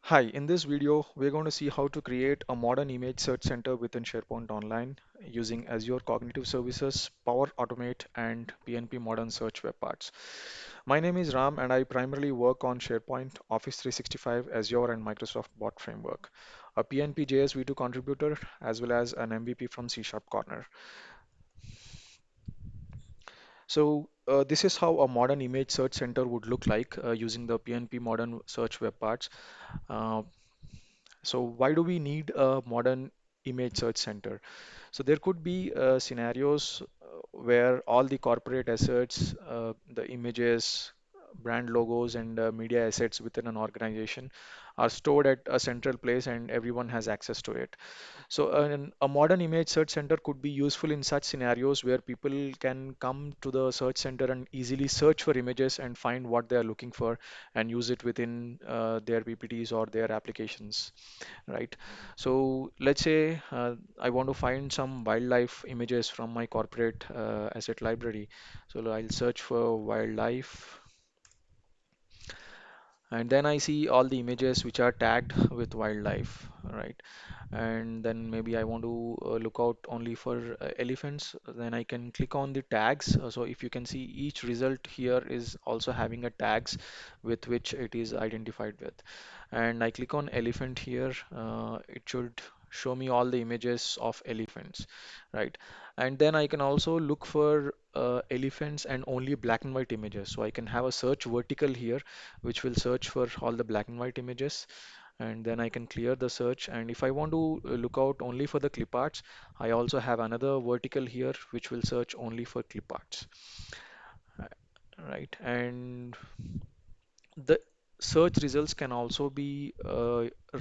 Hi, in this video, we're going to see how to create a modern image search center within SharePoint Online using Azure Cognitive Services, Power Automate, and PNP Modern Search Web Parts. My name is Ram, and I primarily work on SharePoint, Office 365, Azure, and Microsoft Bot Framework, a PNP JS V2 contributor, as well as an MVP from C Sharp Corner. This is how a modern image search center would look like using the PNP Modern Search Web Parts. Uh, So why do we need a modern image search center? So there could be scenarios where all the corporate assets, the images, brand logos, and media assets within an organization are stored at a central place and everyone has access to it. So a modern image search center could be useful in such scenarios where people can come to the search center and easily search for images and find what they are looking for and use it within their PPTs or their applications, right? So let's say I want to find some wildlife images from my corporate asset library. So I'll search for wildlife and then I see all the images which are tagged with wildlife, right? And then maybe I want to look out only for elephants, then I can click on the tags. So if you can see, each result here is also having a tags with which it is identified with. And I click on elephant here, it should show me all the images of elephants, right? And then I can also look for elephants and only black and white images. So I can have a search vertical here which will search for all the black and white images, and then I can clear the search. And if I want to look out only for the clip arts, I also have another vertical here which will search only for clip arts, uh, right? And the search results can also be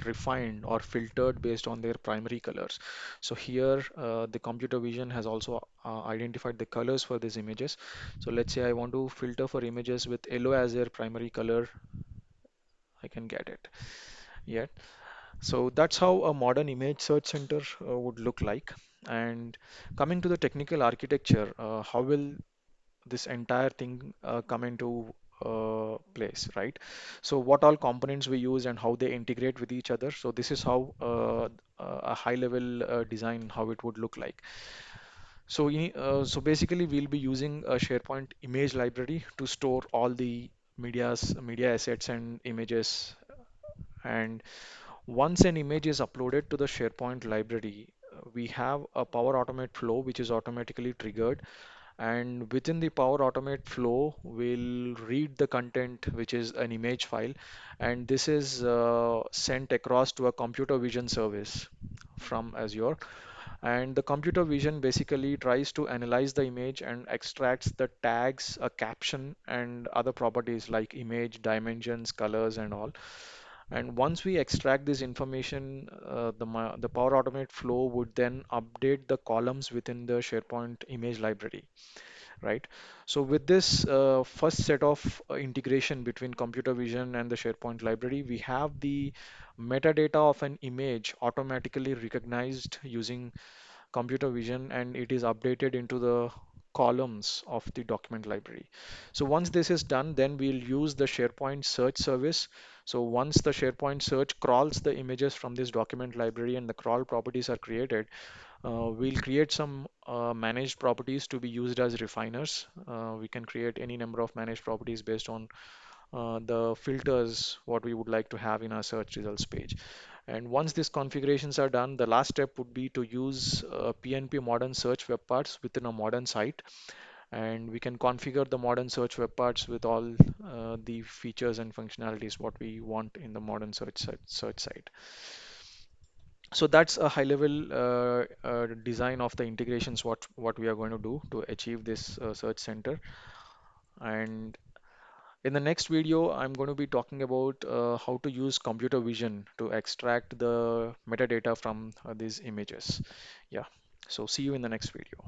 refined or filtered based on their primary colors. So here the computer vision has also identified the colors for these images. So let's say I want to filter for images with yellow as their primary color, I can get it. Yeah. So that's how a modern image search center would look like. And coming to the technical architecture, how will this entire thing come into place, right? So what all components we use and how they integrate with each other. So this is how a high level design, how it would look like. So basically we'll be using a SharePoint image library to store all the media assets and images. And once an image is uploaded to the SharePoint library, we have a Power Automate flow which is automatically triggered. And within the Power Automate flow, we'll read the content, which is an image file, and this is sent across to a computer vision service from Azure. And the computer vision basically tries to analyze the image and extracts the tags, a caption, and other properties like image, dimensions, colors, and all. And once we extract this information, the Power Automate flow would then update the columns within the SharePoint image library, right? So with this first set of integration between computer vision and the SharePoint library, we have the metadata of an image automatically recognized using computer vision, and it is updated into the columns of the document library. So once this is done, then we'll use the SharePoint search service. So once the SharePoint search crawls the images from this document library and the crawl properties are created, we'll create some managed properties to be used as refiners. We can create any number of managed properties based on the filters what we would like to have in our search results page. And once these configurations are done, the last step would be to use PNP modern search web parts within a modern site. And we can configure the modern search web parts with all the features and functionalities what we want in the modern search site. So that's a high level design of the integrations what we are going to do to achieve this search center. And in the next video, I'm going to be talking about how to use computer vision to extract the metadata from these images. Yeah, so see you in the next video.